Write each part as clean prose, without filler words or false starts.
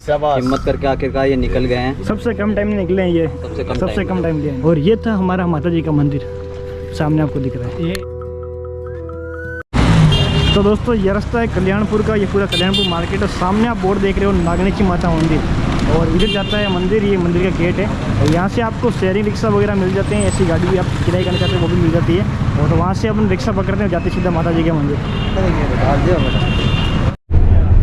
हिम्मत करके आखिरकार ये निकल गए हैं। सबसे कम टाइम में निकले हैं ये, सबसे कम टाइम लिए। और ये था हमारा माता जी का मंदिर, सामने आपको दिख रहा है ये। तो दोस्तों ये रास्ता है कल्याणपुर का, ये पूरा कल्याणपुर मार्केट। और सामने आप बोर्ड देख रहे हो नागनेची माता मंदिर, और इधर जाता है मंदिर, ये मंदिर का गेट है। और यहाँ से आपको शेयरिंग रिक्शा वगैरह मिल जाते हैं, ऐसी गाड़ी भी आप किराए करना चाहते हैं वो भी मिल जाती है। और वहाँ से अपन रिक्शा पकड़ते हैं, जाते सीधा माता जी के मंदिर।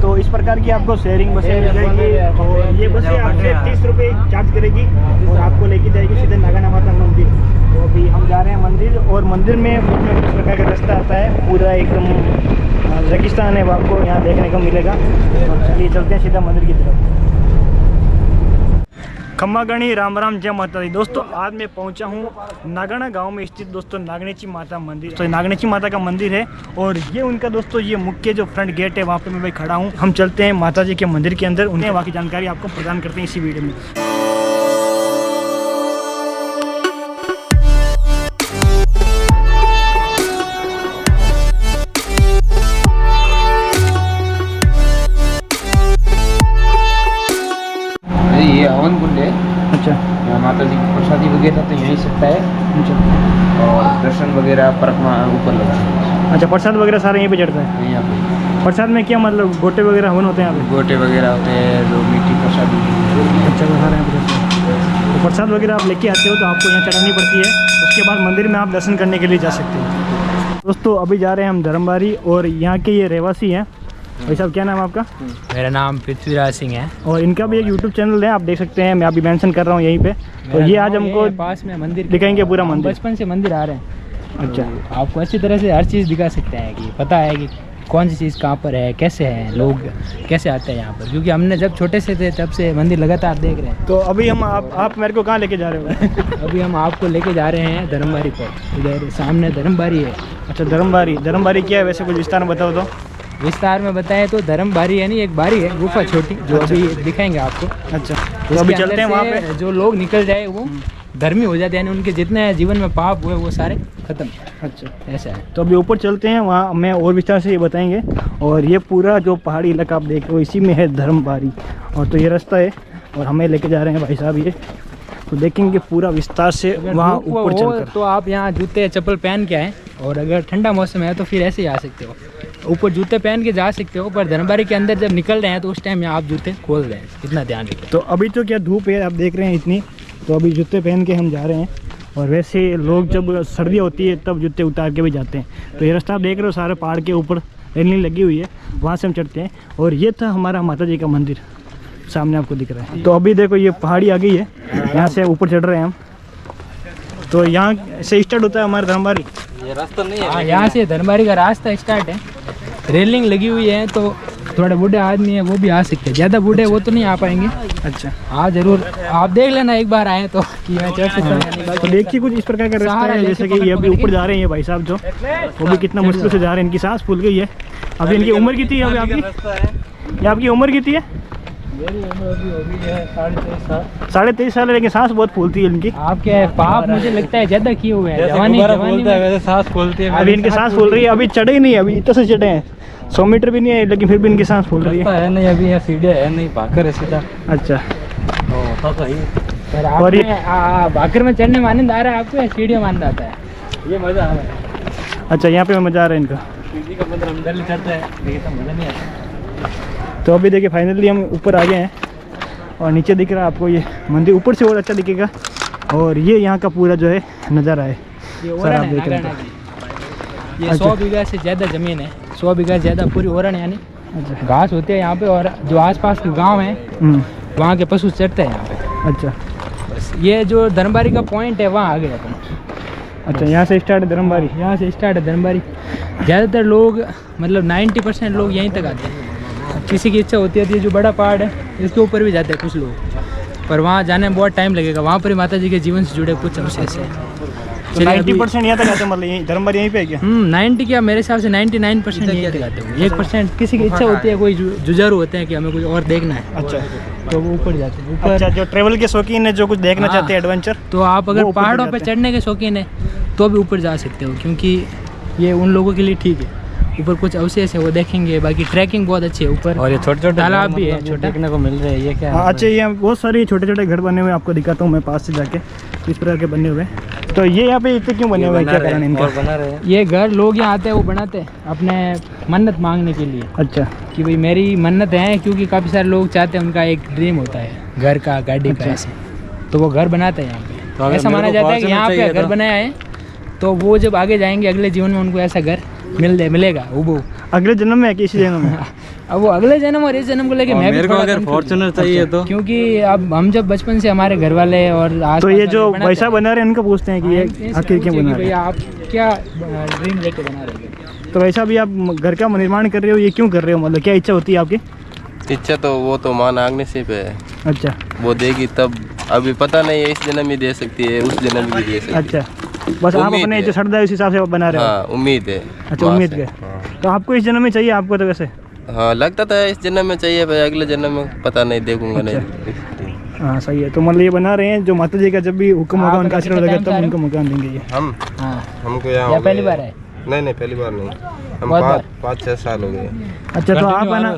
तो इस प्रकार की आपको शेयरिंग बसें मिल जाएगी, और ये बसें आपसे 30 रुपये चार्ज करेगी और आपको लेके जाएगी सीधे नागना माता मंदिर। तो अभी हम जा रहे हैं मंदिर, और मंदिर में इस प्रकार का रास्ता आता है, पूरा एकदम रेगिस्तान है, वो आपको यहाँ देखने को मिलेगा। तो चलिए चलते हैं सीधा मंदिर की तरफ। खम्मा गणी, राम राम, जय माता दी। दोस्तों आज मैं पहुंचा हूं नागना गांव में स्थित दोस्तों नागनेची माता मंदिर। तो नागनेची माता का मंदिर है, और ये उनका दोस्तों ये मुख्य जो फ्रंट गेट है, वहां पे मैं भाई खड़ा हूं। हम चलते हैं माता जी के मंदिर के अंदर, उन्हें वहाँ की जानकारी आपको प्रदान करते हैं इसी वीडियो में। ये हवन कुंड है। अच्छा, यहाँ माता जी की प्रसादी वगैरह तो यहीं सकता है। अच्छा, और दर्शन वगैरह परमा ऊपर लगा है। अच्छा, प्रसाद वगैरह सारा यहीं पे चढ़ता है। यहाँ पे प्रसाद में क्या मतलब गोटे वगैरह हवन होते हैं यहाँ पे? गोटे वगैरह होते हैं, जो मीठी प्रसादी। अच्छा, वो सारे यहाँ पे चढ़ते हैं। तो प्रसाद वगैरह आप लेके आते हो तो आपको यहाँ चढ़ानी पड़ती है, उसके बाद मंदिर में आप दर्शन करने के लिए जा सकते हो। दोस्तों अभी जा रहे हैं हम धर्मबारी, और यहाँ के ये रहवासी हैं। भाई साहब क्या नाम है आपका? मेरा नाम पृथ्वीराज सिंह है, और इनका भी एक यूट्यूब चैनल है, आप देख सकते हैं, मैं अभी मेंशन कर रहा हूँ यहीं पे। तो ये आज हमको पास में मंदिर दिखाएंगे पूरा मंदिर। बचपन से मंदिर आ रहे हैं। अच्छा, तो आपको अच्छी तरह से हर चीज़ दिखा सकते हैं कि पता है कि कौन सी चीज़ कहाँ पर है, कैसे है, लोग कैसे आते हैं यहाँ पर, क्योंकि हमने जब छोटे से थे तब से मंदिर लगातार देख रहे हैं। तो अभी हम आप मेरे को कहाँ लेके जा रहे हो? अभी हम आपको लेके जा रहे हैं धर्मबारी पर, इधर सामने धर्मबारी है। अच्छा, धर्मबारी क्या है वैसे, कुछ विस्तार में बताओ तो। विस्तार में बताएं तो धर्मबारी यानी एक बारी है, गुफा छोटी, जो अभी दिखाएंगे आपको। अच्छा, तो अभी चलते हैं वहाँ पे। जो लोग निकल जाए वो धर्मी हो जाते हैं, यानी उनके जितने जीवन में पाप हुए वो सारे खत्म। अच्छा, ऐसा है। तो अभी ऊपर चलते हैं, वहाँ हमें और विस्तार से ये बताएंगे। और ये पूरा जो पहाड़ी इलाका आप देख रहे हो, इसी में है धर्मबारी। और तो ये रास्ता है, और हमें लेके जा रहे हैं भाई साहब ये, तो देखेंगे पूरा विस्तार से वहाँ ऊपर चलकर। तो आप यहाँ जूते चप्पल पहन के आए, और अगर ठंडा मौसम है तो फिर ऐसे ही आ सकते हो, ऊपर जूते पहन के जा सकते हो। पर धर्मबारी के अंदर जब निकल रहे हैं तो उस टाइम यहाँ आप जूते खोल रहे हैं, इतना ध्यान रखें। तो अभी तो क्या धूप है, आप देख रहे हैं इतनी, तो अभी जूते पहन के हम जा रहे हैं। और वैसे लोग जब सर्दी होती है तब जूते उतार के भी जाते हैं। तो ये रास्ता आप देख रहे हो, सारे पहाड़ के ऊपर रेलिंग लगी हुई है, वहाँ से हम चढ़ते हैं। और ये था हमारा माता जी का मंदिर, सामने आपको दिख रहा है। तो अभी देखो ये पहाड़ी आ गई है, यहाँ से ऊपर चढ़ रहे हैं हम। तो यहाँ से स्टार्ट होता है हमारा धर्मबारी। ये रास्ता नहीं है, हाँ, यहाँ से धर्मबारी का रास्ता स्टार्ट है, रेलिंग लगी हुई है, तो थोड़े बूढ़े आदमी है वो भी आ सकते हैं, ज़्यादा बूढ़े वो तो नहीं आ पाएंगे। अच्छा, हाँ जरूर, आप देख लेना एक बार आए तो कि मैं चढ़ सकता हूँ। तो देखिए कुछ इस प्रकार का रास्ता है, जैसे कि ये अभी ऊपर जा रहे हैं ये भाई साहब, जो वो भी कितना मुश्किल से जा रहे हैं, इनकी सांस फूल गई है। अभी इनकी उम्र कितनी है? अभी आपकी उम्र कितनी है? मेरी उम्र अभी हो गई है 23.5 साल। 23.5 साल है, लेकिन सांस बहुत फूलती है इनकी। आपके पाप मुझे लगता है ज़्यादा किए हुए हैं, जवानी में सांस फूलती है। अभी इनकी सांस फूल रही है, अभी चढ़े ही नहीं, अभी इतना से चढ़े हैं, 100 मीटर भी नहीं है, लेकिन फिर भी इनकी सांस फूल रही है। नहीं, अभी यहाँ सीढ़ियाँ है नहीं, भाकर है सीधा। अच्छा, और ये भाकर में चढ़ने में आनंद आ रहा है आपको या सीढ़ियाँ आनंद आता है? ये मज़ा आ रहा है। अच्छा, यहाँ पे मज़ा आ रहा है इनका। सीढ़ी का मंदिर अंदर चढ़ता है, लेकिन तो मज़ा नहीं आता। तो अभी देखिए फाइनली हम ऊपर आ गए हैं, और नीचे दिख रहा है आपको ये मंदिर, ऊपर से और अच्छा दिखेगा। और ये यहाँ का पूरा जो है नज़ारा है, ये सर आप देख रहे ओरण हैं। है, ये 100 बीघा से ज़्यादा ज़मीन है, 100 बीघा ज़्यादा पूरी ओरण है, यानी अच्छा, घास होती है यहाँ पे, और जो आसपास के गांव हैं वहाँ के पशु चढ़ते हैं यहाँ पे। अच्छा, बस ये जो धर्मबारी का पॉइंट है वहाँ आ गए अपन। अच्छा, यहाँ से स्टार्ट है धर्मबारी। यहाँ से स्टार्ट है धर्मबारी। ज़्यादातर लोग मतलब 90% लोग यहीं तक आते हैं। किसी की इच्छा होती है जो बड़ा पहाड़ है इसके ऊपर भी जाते हैं कुछ लोग, पर वहाँ जाने में बहुत टाइम लगेगा। वहाँ पर माता जी के जीवन से जुड़े कुछ अवशेष हैं। तो 90% यहाँ तक आते हैं, मतलब यहीं धर्मबारी यहीं पे है क्या? 90 क्या, मेरे हिसाब से 99% यहीं तक आते हैं। 1% किसी की इच्छा होती है, कोई जुझारू होते हैं कि हमें कुछ और देखना है। अच्छा, तो वो ऊपर जाते हैं। ऊपर अच्छा, जो ट्रेवल के शौकीन है, जो कुछ देखना चाहते हैं एडवेंचर, तो आप अगर पहाड़ों पे चढ़ने के शौकीन है तो भी ऊपर जा सकते हो, क्योंकि ये उन लोगों के लिए ठीक है। ऊपर कुछ अवशेष है वो देखेंगे। बाकी ट्रैकिंग बहुत अच्छी है ऊपर, और ये छोटे छोटे तालाब भी है जो छोटा। देखने को मिल रहे हैं, ये क्या है? अच्छा, ये बहुत सारे छोटे छोटे घर बने हुए हैं, आपको दिखाता हूँ मैं पास से जाके, इस प्रकार के बने हुए हैं। तो ये यहाँ पे इतने क्यों बने हुए हैं, क्या कारण इनका? और बना रहे हैं। ये घर लोग यहाँ आते हैं, वो बनाते हैं अपने मन्नत मांगने के लिए, अच्छा कि भाई मेरी मन्नत है, क्योंकि काफ़ी सारे लोग चाहते हैं, उनका एक ड्रीम होता है घर का, गाड़ी का, ऐसे, तो वो घर बनाते हैं यहाँ तो पे। अगर ऐसा मेरे माना को जाता है कि पहुंचना यहाँ पे चाहिए घर तो? बनाया है तो वो जब आगे जाएंगे अगले जीवन में उनको ऐसा घर मिलेगा वो। अगले जन्म में है कि इसी जन्म में? अब वो अगले जन्म और इस जन्म को लेके और मैं भी मेरे को थोड़ा अगर confused हूँ। फॉर्च्यूनर चाहिए तो क्योंकि अब हम जब बचपन से हमारे घर वाले और आस तो ये जो वैसा बना रहे हैं उनको पूछते हैं कि ये आखिर क्यों बना रहे भैया हैं? आप क्या ड्रीम लेके बना रहे हो? तो वैसा भी आप घर का निर्माण कर रहे हो, ये क्यों कर रहे हो, मतलब क्या इच्छा होती है आपकी? इच्छा तो वो तो माँ नागने से पे है, अच्छा वो देगी तब, अभी पता नहीं है, इस जन्म में दे सकती है, उस जन्म में भी दे सकती है। अच्छा, बस आप उम्मीद अपने है। जो श्रद्धा है उस हिसाब से आप बना रहे हो? हाँ उम्मीद है। अच्छा, माँ उम्मीद से। के। हाँ। तो आपको इस जन्म में चाहिए आपको तो वैसे? हाँ लगता था इस जन्म में चाहिए, भाई अगले जन्म में पता नहीं, देखूंगा नहीं। हाँ सही है। तो मतलब ये बना रहे हैं, जो माता जी का जब भी हुक्म होगा, आप उनका आशीर्वाद कितने होगा टाइम तब से उनको मकान देंगे ये। हम हाँ, हमको यहाँ या हो पहली गए- बार है? नहीं पहली बार नहीं, हम बहुत 5-6 साल हो गए। अच्छा, तो आप है ना,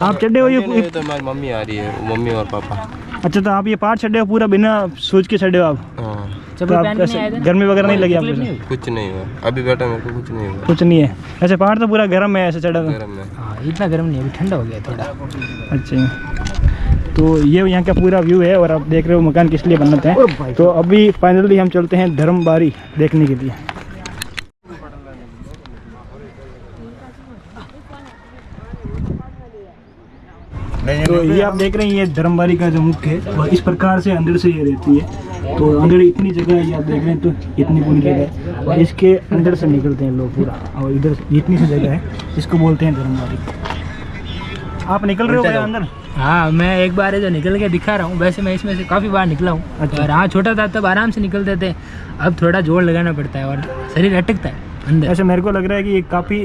आप चढ़े हो Continue ये? तो हमारी मम्मी आ रही है, मम्मी और पापा। अच्छा, तो आप ये पार चढ़े हो पूरा बिना सोच के चढ़े हो आप? हाँ तो चप्पल आप पहन के नहीं आए कैसे थे? गर्मी वगैरह नहीं लगी तकलीफ आपको? नहीं हुई? कुछ नहीं हुआ अभी बेटा, मेरे को कुछ नहीं हुआ। कुछ नहीं है ऐसे, पहाड़ तो पूरा गर्म है ऐसे चढ़ा था? गर्म में हाँ, इतना गर्म नहीं है, अभी ठंडा हो गया थोड़ा। अच्छा, तो ये यहाँ का पूरा व्यू है, और आप देख रहे हो मकान किस लिए बनते हैं। तो अभी फाइनली हम चलते हैं धर्मबारी देखने के लिए। तो ये आप देख रहे हैं, ये धर्मबारी का जो मुख्य है, और इस प्रकार से अंदर से ये रहती है। तो अंदर इतनी जगह है, ये आप देख रहे हैं, तो इतनी पूरी जगह है, और इसके अंदर से निकलते हैं लोग पूरा, और इधर इतनी सी जगह है, इसको बोलते हैं धर्मबारी। आप निकल रहे हो क्या अंदर? हाँ, मैं एक बार जो निकल के दिखा रहा हूँ, वैसे मैं इसमें से काफ़ी बार निकला हूँ। अच्छा। और हाँ, छोटा था तब आराम से निकलते थे, अब थोड़ा जोर लगाना पड़ता है और शरीर अटकता है अंदर। ऐसे मेरे को लग रहा है कि ये काफ़ी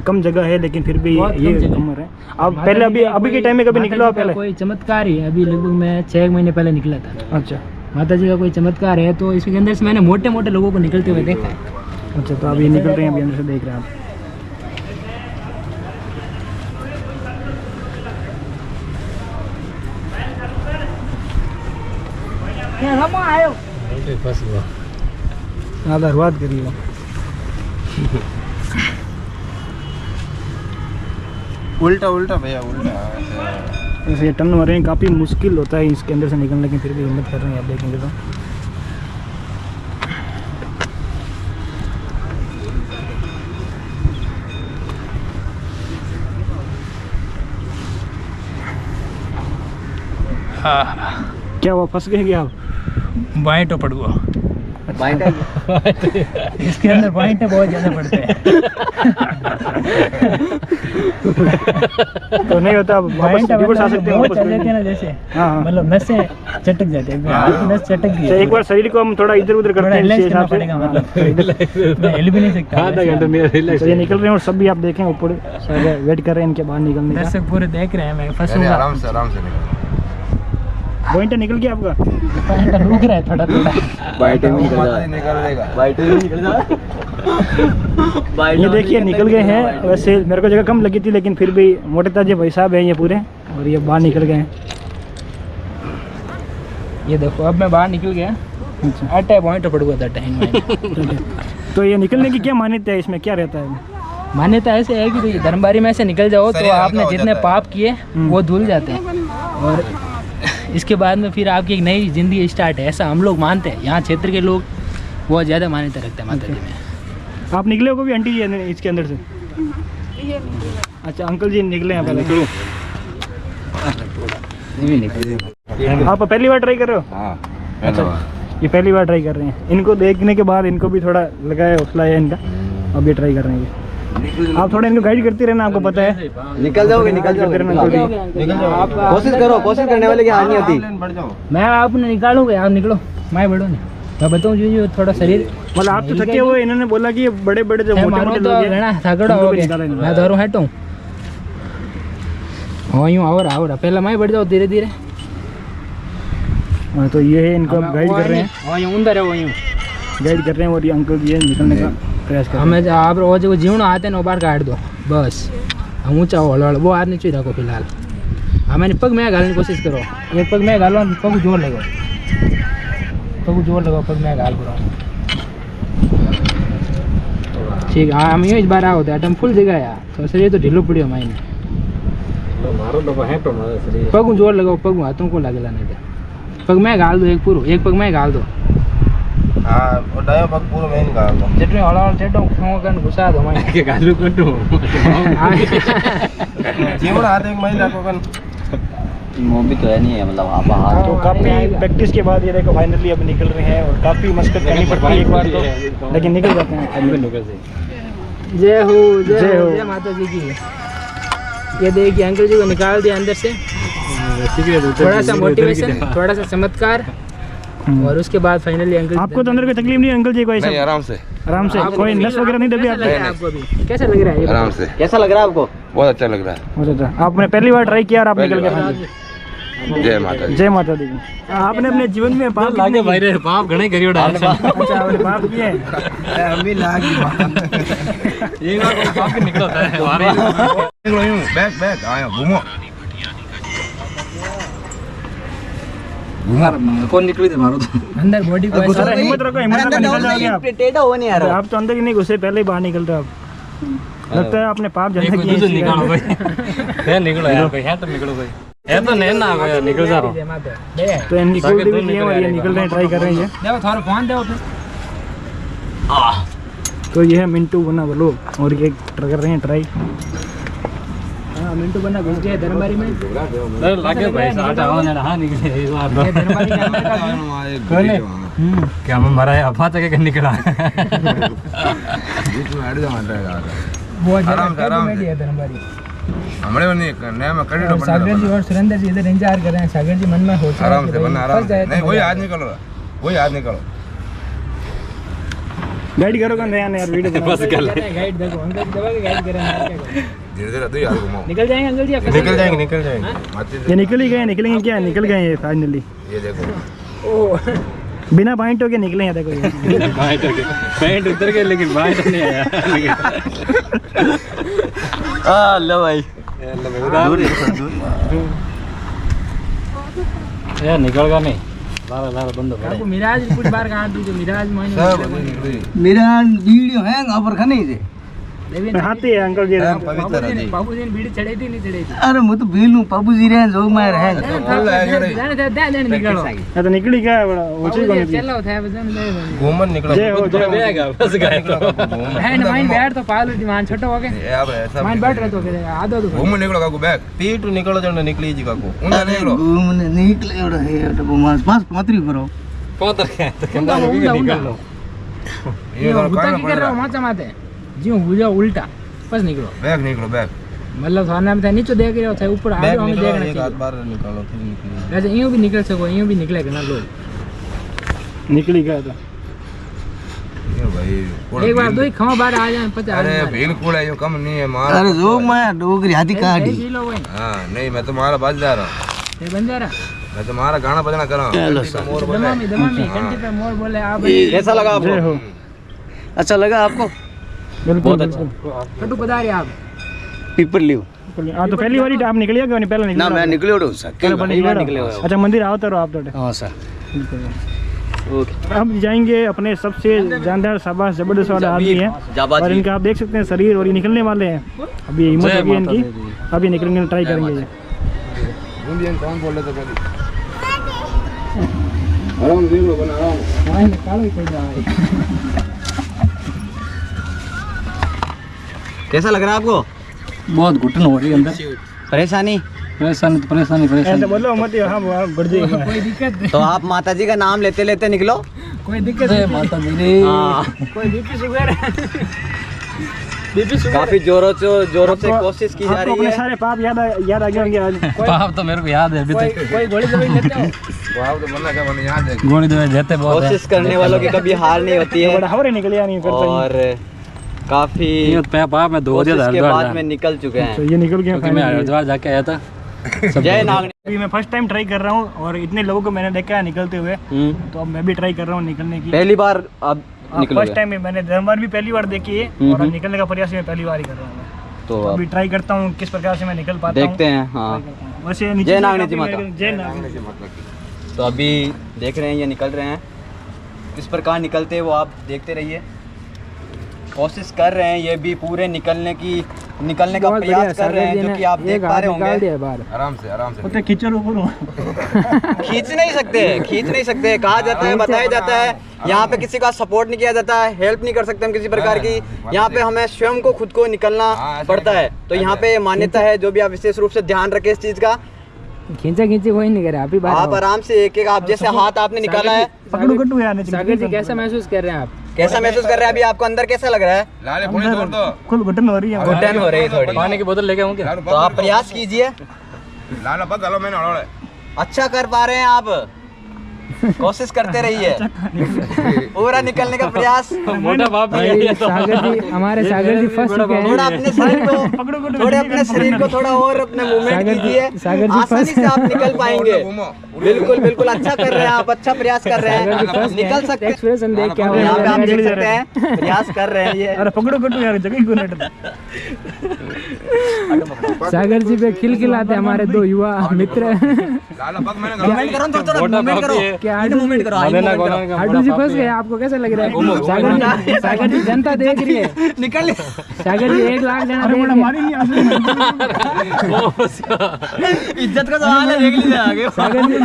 कम जगह है, लेकिन फिर भी बहुत कम ये जगह। कमर है। आप पहले अभी के टाइम में कभी माता निकलो जी आप का पहले? कोई चमत्कार ही है, अभी लगभग मैं 6 महीने पहले निकला था। अच्छा माता जी का कोई चमत्कार है, तो इसके अंदर से मैंने मोटे मोटे लोगों को निकलते हुए देखा है। अच्छा, तो अभी निकल रहे हैं, अभी अंदर से देख रहे हैं आप। हाँ, धन्यवाद करिए। उल्टा उल्टा भैया उल्टा। ऐसे ये टर्न हो रहे हैं, काफ़ी मुश्किल होता है इसके अंदर से निकलने, लेकिन फिर भी हिम्मत कर रहे हैं, आप देखेंगे तो। क्या हुआ, फंस गए क्या आप? बाएं तो पड़ गया इसके अंदर पॉइंट बहुत ज़्यादा पड़ते हैं। तो नहीं होता, आप वापस रिवर्स आ सकते हैं, बहुत वापस चल जाते हैं ना, जैसे हाँ, हाँ। मतलब नसें चटक जाते हैं, नस चटक गई तो है। एक बार शरीर को हम थोड़ा इधर उधर करते थोड़ा हैं, इस रिलैक्स करना हिसाब से। पड़ेगा, हाँ, मतलब मैं हिल भी नहीं सकता। आधा घंटा मेरा रिलैक्स। तो ये निकल रहे हैं, और सब भी आप देखें ऊपर वेट कर रहे हैं इनके बाहर निकलने का। दर्शक पूरे देख रहे हैं, मैं अरे फंसूंगा। आराम से निकल। पॉइंट निकल गया आपका? पॉइंट रुक रहा है थोड़ा थोड़ा। बाइट में निकल जा, निकल देगा। बाइट में निकल जा। ये देखिए निकल गए हैं। वैसे मेरे को जगह कम लगी थी, लेकिन फिर भी मोटे ताजे भाई साहब हैं ये पूरे, और ये बाहर निकल गए हैं। ये देखो, अब मैं बाहर निकल गया। अच्छा, अटे पॉइंट पड़ गया था टाइम में। तो ये निकलने की क्या मान्यता है, इसमें क्या रहता है? मान्यता ऐसे है कि धर्मबारी में से निकल जाओ तो आपने जितने पाप किए वो धुल जाते हैं, और इसके बाद में फिर आपकी एक नई जिंदगी स्टार्ट है, ऐसा हम लोग मानते हैं। यहाँ क्षेत्र के लोग बहुत ज़्यादा मान्यता रखते हैं माता जी में। आप निकले हो कभी आंटी जी इसके अंदर से? अच्छा, अंकल जी निकले हैं पहले। आप पहली बार ट्राई कर रहे हो? हाँ अच्छा, ये पहली बार ट्राई कर रहे हैं। इनको देखने के बाद इनको भी थोड़ा लगा है, हौसला है इनका, अब ये ट्राई कर रहे हैं। आप थोड़ा इनको गाइड करते रहना, आपको पता है। निकल जाओगे, निकल जाओगे, कोशिश करो, कोशिश करने वाले की हार नहीं होती। बढ़ जाओ। मैं आपने निकालूंगा, आप निकलो, मैं बढ़ो नहीं। मैं बताऊँ जो थोड़ा शरीर मतलब आप तो थके हुए, इन्होंने बोला कि ये बड़े बड़े जो मोटे मारो मोटे तो लोग हैं, घना थकड़ा उनको हो भी गया। निकाला इन्होंने। मैं धरू हटूँ, हाँ यूँ आवरा पहले मैं बढ़ जाओ धीरे धीरे। हाँ, तो ये है, इनको गाइड कर रहे हैं, हाँ यूँ अंदर है, वो यूँ गाइड कर रहे हैं, और ये अंकल जी है निकलने का प्रयास कर रहे हैं। हमें आप रोज वो जीवन आते हैं, बाहर काट दो બસ ઊંચા હળવળ બહુ હાથ નીચે રાખો ફિલહાલ આમાં પગ મેં ઘાલવાની કોશિશ કરો એક પગ મેં ઘાલવા પગ જોર લગાવો પગ મેં ઘાલ કરો ठीक हाँ हम यूँ बार आओ थे आटम फुल जगह यार तो शरीर तो ढीलो पड़ियो मायने पग जोर लगाओ पग हाथों को लगेला नहीं था पग में गाल दो एक पग में गाल दो हाँ और डायो पग पूरा मैं निकाल दो चटनी हला चेटो खो कन घुसा दो मायने के गालू कटो जीवन हाथ एक महीना को कन वो भी तो है नहीं है मतलब आप बाहर तो काफ़ी प्रैक्टिस के बाद ये देखो फाइनली अब निकल रहे हैं और काफ़ी मशक्कत करनी पड़ती है एक बार तो लेकिन निकल जाते हैं जय हो जय माता जी की ये देखिए अंकल जी को निकाल दिया अंदर से थोड़ा सा मोटिवेशन थोड़ा सा चमत्कार और उसके बाद फाइनली अंकल आपको तो अंदर कोई तकलीफ नहीं है अंकल जी को ऐसा आराम से कोई नस वगैरह नहीं दबी आपको अभी कैसा लग रहा है आराम से कैसा लग रहा है आपको बहुत अच्छा लग रहा है अच्छा आपने पहली बार ट्राई किया और आप निकल गए जय माता दी जय माता दी आपने अपने जीवन में पाप लागे भाई रे पाप घणे करियो डाल अच्छा आपने पाप किए अभी लागी एक बार को पाप निकलो था हमारे निकलो यूं बैक आयो घूमो कौन निकली थे मारो तो अंदर बॉडी को ऐसा अरे हिम्मत रखो निकल जाओगे आप टेढ़ा हो नहीं यार आप तो अंदर ही नहीं घुसे पहले ही बाहर निकल रहे हो आप लगता है आपने पाप ज्यादा किए दूसरे निकालो भाई है निकलो यार भाई है तो निकलो भाई है तो नहीं ना गया निकल जा रहा तो निकल भी लिए और ये निकल रहे हैं ट्राई कर रहे हैं देखो थोड़ा फोन दो फिर तो ये है मिंटू बना बोलो और ये कर रहे हैं ट्राई हाँ मिंटू बना घुस गया धर्मबारी में लागे भाई साथ आओ ना हां निकले इस बार तो ये धर्मबारी का कोने क्या मैं मरा है अफा तक निकला बीच में हट जा माता है बहुत आराम से, आराम से। है धर्मबारी हमरे बनी नया में कड़ी और सागर जी और सुरेंद्र जी इधर इंतजार कर रहे हैं सागर जी मन में सोच रहे आराम हैं से कि बना भाई आराम फंस से जाए तो नहीं वही मजा हाथ निकालो वही हाथ निकालो गाइड करो कौन नया यार वीडियो बना बस कर ले गाइड देखो अंकल जी दबा के गाइड कर रहे हैं यार, क्या करें? धीरे धीरे दो हाथ घुमाओ निकल जाएंगे अंकल जी आप निकल जाएंगे माती ये निकल ही गए निकलेंगे क्या निकल गए ये फाइनली ये देखो ओ बिना पॉइंट के निकले हैं देखो ये पैंट उतर गए लेकिन बाहर नहीं आया लो भाई यार निकल गया नहीं लारा लारा बंद हो आपको मिराज कुछ बार कहा दीजिए मिराज सब मायने निकली मेरा वीडियो है वहाँ पर खाने से हाथी है अंकल जी बाबू जी ने बीड़ी चढ़ाई थी नहीं चढ़ाई थी अरे मैं तो भीलू पापू जी रहे जोग मार है जाने निकलो तो निकली क्या है बड़ा ऊंची कौन सी चलो था जाने घूमन निकलो जय हो जय हो बस गए तो है ना माइन बैठ तो पाल मान छोटो हो गए अब ऐसा माइन बैठ रहे तो फिर आधो तो घूमन निकलो काकू बैक पीठ निकलो जण निकली जी काकू उंदा निकलो घूमने निकले एवढा हे तो मास पास पात्री करो पहुंच गए तो उंदा निकल लो ये ये करो बुता करना की कर रहे हो पड़ेगा माचा माते जी हो जाओ उल्टा बस निकलो बैक निकलो बैक मतलब थाने में था नीचे देख रहे हो था ऊपर आ बैक रहे हो हमें निकलो देखना एक हाथ चाहिए बाहर निकालो फिर निकलो वैसे यूं भी निकल सको यूं भी निकले ना लोग निकली क्या था ये भाई एक बार दो ही खवा बाहर आ जाए पता अरे बिल्कुल है यूं कम नहीं है मार अरे जोग मार डोगरी हाथी काटी लो भाई हां नहीं मैं तुम्हारा बाजदार हूं ये बंजारा मैं तुम्हारा गाना बजना कर रहा हूं मोर बोले दमामी घंटी पे मोर बोले आप कैसा लगा जय हो अच्छा लगा आपको बिल्कुल बिल्कुल कटु पधारे आप पीपर लीव हाँ तो पहली बार आप निकलिए क्यों नहीं पहले निकले ना मैं निकले उड़ो सर पहली बार निकले अच्छा मंदिर आओ तो आप तो हाँ सर अब जाएंगे अपने सबसे जानदार शाबाश जबरदस्त वाले आदमी हैं और इनका आप देख सकते हैं शरीर और ये निकलने वाले हैं अभी हिम्मत होगी इनकी अभी निकलेंगे ट्राई करेंगे ये इंडियन कौन बोल रहे थे पहले आराम देख लो बना आराम हां कालो ही पड़ जाए कैसा लग रहा है आपको बहुत घुटन हो रही है अंदर परेशानी परेशानी ऐसे बोलो मत हाँ बढ़ जाएगा कोई दिक्कत तो आप माता जी का नाम लेते लेते निकलो कोई दिक्कत माता मेरी कोई बीपी शुगर काफी जोरों से कोशिश की जा आपको रही अपने है सारे पाप याद आ गए होंगे आज पाप तो मेरे को याद है अभी तक कोई गोली दवाई लेते हो वाह तो बनना क्या बना याद है गोली दवाई देते बहुत है कोशिश करने वालों की कभी हार नहीं होती है बड़ा हवरे निकले या नहीं करता और काफी पाप में 2000 कोशिश के हरिद्वार बाद जाना। में निकल चुके हैं तो ये निकल गया क्योंकि मैं हरिद्वार जाके आया था जय नागनी अभी मैं फर्स्ट टाइम ट्राई कर रहा हूँ और इतने लोगों को मैंने देखा है निकलते हुए तो अब मैं भी ट्राई कर रहा हूँ निकलने की पहली बार अब फर्स्ट टाइम में मैंने धर्मवार भी पहली बार देखी है और अब निकलने का प्रयास मैं पहली बार ही कर रहा हूँ तो तो अभी ट्राई करता हूँ किस प्रकार से मैं निकल पाता हूँ। देखते हैं। हाँ वैसे नीचे जय से नागनाथ जी काफी माता। मेरे- जय नागनाथ जी माता। तो अभी देख रहे हैं ये निकल रहे हैं, किस प्रकार निकलते हैं वो आप देखते रहिए। कोशिश कर रहे हैं ये भी पूरे निकलने का बहुत बढ़िया, प्रयास कर रहे हैं, सागर जी जो ने कि आप देख एक पा हाथ रहे निकाल होंगे। दिया बाहर। उतने खींचो ऊपर खींच नहीं सकते कहा जाता है, बताया जाता है यहाँ पे किसी का सपोर्ट नहीं किया जाता है, हेल्प नहीं कर सकते हम किसी प्रकार की। यहाँ पे हमें स्वयं को खुद को निकलना पड़ता है। तो यहाँ पे मान्यता है, जो भी आप विशेष रूप से ध्यान रखें इस चीज का। खींचा खींची कोई नहीं करे, आप ही बाहर आप आओ। आराम से एक आप जैसे हाथ आपने निकाला है, पकड़ो कट्टू यार। सागर जी कैसा महसूस कर रहे हैं आप? कैसा महसूस कर रहे हैं अभी? आपको अंदर कैसा लग रहा है? कुल घुटन हो रही है। घुटन हो रही है थोड़ी। पानी की बोतल लेके आऊँ क्या? तो आप प्रयास कीजिए, अच्छा कर पा रहे हैं आप, कोशिश करते रहिए, पूरा निकलने का प्रयास। मोटा बाप भी भाई है तो। सागर जी, हमारे सागर जी फंस चुके थोड़ा हैं। अपने शरीर को थोड़ा और अपने मूवमेंट सागर जी- कीजिए, सागर जी आसानी फंस- से आप निकल पाएंगे। बिल्कुल अच्छा कर रहे हैं आप, अच्छा प्रयास कर रहे सागर जी हैं, फंस निकल सकते हैं। एक्सप्रेशन देख के यहाँ पे आप हमें देख सकते हैं प्रयास कर रहे हैं ये। अरे पकड़ो कट्टू यार, जगह क्यों नहीं? सागर जी पे खिलखिलाते हमारे दो युवा मित्र। मूवमेंट करो थोड़ा मूवमेंट करो, क्या मूवमेंट करो, मदना गोला का हाडू जी फंस गए, आपको कैसा लग रहा है? सागर जी जनता देख रही है। निकल। सागर जी 1 लाख जना अरे देख बड़ा रहे हैं। मारी नहीं इज्जत का सवाल है, देख लीजिए आगे। सागर जी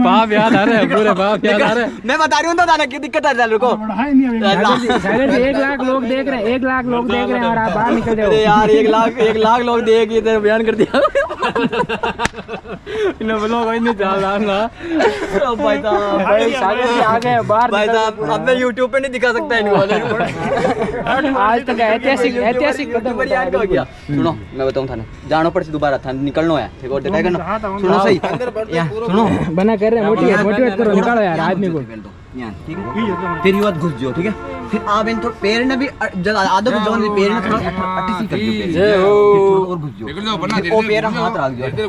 बाप याद आ रहे हैं, पूरे बाप याद आ रहे हैं। मैं बता रही हूँ तो दादा की दिक्कत है, रुको। सागर जी 1 लाख लोग देख रहे हैं, 1 लाख लोग देख रहे हैं और आप बाहर निकल जाओ। अरे यार 1 लाख लोग देख के इधर बयान कर दिया। भाई साहब, भाई सागर जी आ गए बाहर भाई निकल साहब अब मैं यूट्यूब पे नहीं दिखा सकता इनको। आज तक ऐतिहासिक कदम बड़ी याद हो गया। सुनो मैं बताऊँ थाने जानो पड़ से दोबारा था निकलना है, ठीक है? और दिखाएगा ना, सुनो सही यहाँ, सुनो बना कर रहे हैं, मोटिवेट करो, निकालो यार आदमी को। यहाँ, ठीक है? फिर युवा घुस जाओ, ठीक है? फिर आप इन थोड़ा पैर ने भी आधो को जोन पैर ने थोड़ा अट्टी सी कर दियो, फिर थोड़ा और घुस जाओ, ओ पैर हाथ रख दो,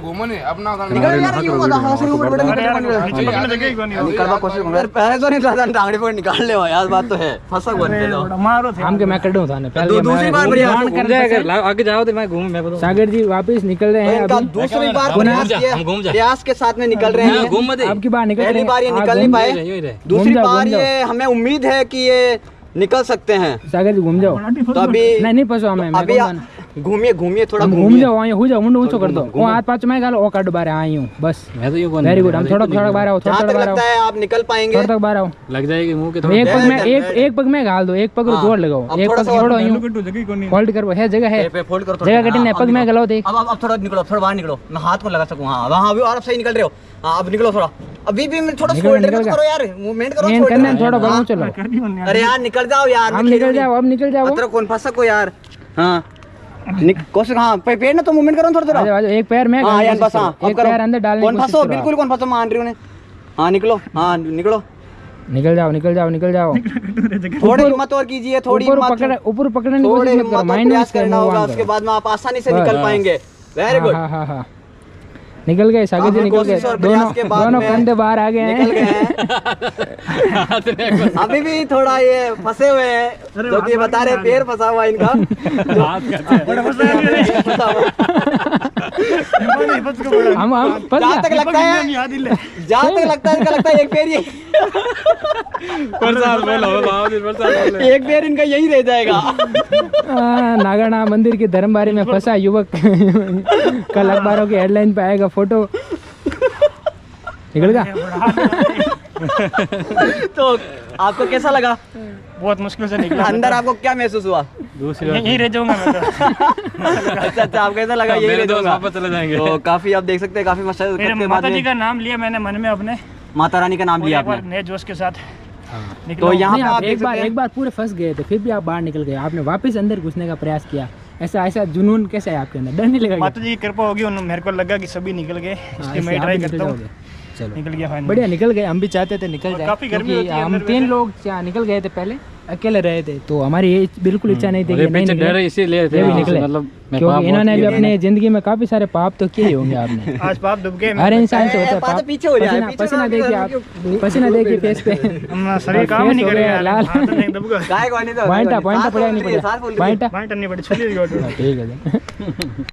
निकल यार ये वाला हाथ से ऊपर बड़े निकलवा कोशिश करो यार, पहले तो नहीं था टांगड़ी पकड़ निकाल ले यार, बात तो है, फंसा हुआ है। मारो थे हम के मैं कर दूं थाने पहले दूसरी बार बढ़िया घूम जाएगा, आगे जाओ तो मैं घूम, मैं बताऊँ। सागर जी वापस निकल रहे हैं इनका अभी। दूसरी बार घूम प्रयास जा, किया, हम घूम जा। प्रयास के साथ में निकल रहे हैं। घूम मत। आपकी बार निकल पहली रहे बार ये हैं, निकल आप नहीं घूम पाए, यही रहे। दूसरी घूम जाओ, बार घूम जाओ। ये हमें उम्मीद है कि ये निकल सकते हैं। सागर जी घूम जाओ। तो अभी नहीं फंसो हमें, मैं अभी कहूंगा ना। घूमिए थोड़ा हम घूम घूमिए। जाओ, हो जाओ, मुंडो ऊंचो कर दो, वो हाथ पाँच में गालो, ओ काट बाहर आई हूं बस। मैं तो ये कौन वेरी गुड, हम थोड़ा बाहर आओ, जहाँ थोड़ा तक बाहर आओ, लगता है आप निकल पाएंगे। थोड़ा तक बाहर आओ। लग जाएगी मुंह के एक थोड़ा। पग में एक पग में गाल दो, एक पग जोड़ लगाओ, अब एक थोड़ा पग सा छोड़ो, यूं कट्टू जगह क्यों नहीं? होल्ड करो, है जगह है, पे फोल्ड करो जगह कठिन है, पग में गलाओ देख। अब थोड़ा निकलो, थोड़ा बाहर निकलो, मैं हाथ को लगा सकूं। हाँ वहाँ अभी और अब सही निकल रहे हो। हाँ अब निकलो थोड़ा, अभी भी मैं थोड़ा निकल शोल्डर गया। करो यार, मूवमेंट करो मेन करना है, shoulder। थोड़ा बड़ा हाँ। चलो। कर दी उन्होंने। अरे यार निकल जाओ यार, हम निकल जाओ, अब निकल जाओ। अतर कौन फंसा को यार। हाँ कोशिश, हाँ पैर ना तो मूवमेंट करो थोड़ा आ जाओ, आ जाओ, एक पैर में हाँ गालने यार की बस, कोशिश हाँ करो, एक पैर अंदर डालने की कौन कोशिश फंसो, करो। बिल्कुल कौन फंसो, मान रही हूँ हाँ निकलो, हाँ निकलो, निकल जाओ, निकल जाओ, निकल जाओ। थोड़ी हिम्मत और कीजिए, थोड़ी ऊपर हिम्मत, पकड़, ऊपर पकड़ने की थोड़ी कोशिश मत हिम्मत करो, और माइंड प्रयास में करना होगा, उसके बाद में आप आसानी से निकल पाएंगे। वेरी गुड, हाँ हाँ हाँ, निकल गए सागर जी, काफी निकल गए, कोशिश और प्रयास के बाद दोनों में कंधे बाहर आ गए निकल गए हैं। हैं। अभी भी थोड़ा ये फंसे हुए हैं, जो कि बता रहे पैर फंसा हुआ है इनका। हम फंस जहाँ तक गए। लगता है, जहाँ तक लगता है, इनका लगता है एक पैर ये, एक पैर इनका यही रह जाएगा। नागरना मंदिर की धर्मबारी में फंसा युवक। कल अखबारों की हेडलाइन पे आएगा फोटो। निकल गया। तो आपको कैसा लगा? बहुत मुश्किल से निकला। अंदर आपको क्या महसूस हुआ? यहीं रह जाऊंगा मैं तो। अच्छा आपको ऐसा लगा यही रह जाऊंगा? वापस चले जाएंगे। तो काफी आप देख सकते हैं, काफी मशक्कत मेरे के बाद माता जी में का नाम लिया मैंने मन में अपने, माता रानी का नाम और लिया एक बार आपने। नए जोश के साथ तो निकला। यहाँ नहीं, पे आप आप देख सकते हैं, एक बार पूरे फंस गए थे, फिर भी आप बाहर निकल गए, आपने वापस अंदर घुसने का प्रयास किया। ऐसा जुनून कैसे है आपके अंदर? डर नहीं लगा? माता जी की कृपा होगी, मेरे को लगा कि सभी निकल गए, इसलिए मैं ट्राई करता हूँ। चलो निकल गया फाइनल। बढ़िया, निकल गए। हम भी चाहते थे निकल जाए, काफी गर्मी क्योंकि होती है हम अंदर 3 लोग निकल गए थे पहले, अकेले रहे थे, तो हमारी ये बिल्कुल इच्छा नहीं थी कि नहीं पीछे निकले, डरे इसीलिए थे ये भी निकले, मतलब मैं क्योंकि इन्होंने भी अपने जिंदगी में काफी सारे पाप तो किए ही होंगे आपने। आज पाप डूब गए। हर इंसान से होता है पापा पाप। पीछे हो जाए, पसीना पसीना देखिए आप, पसीना देखिए फेस पे, हमारा शरीर काम नहीं फेस हो करेगा गया यार, लाल। हाथ नहीं डूब गया। काय कोणी तो पॉइंट पॉइंट पड़ा नहीं पड़ा, पॉइंट बाइट नहीं पड़ी, चलिए ठीक है।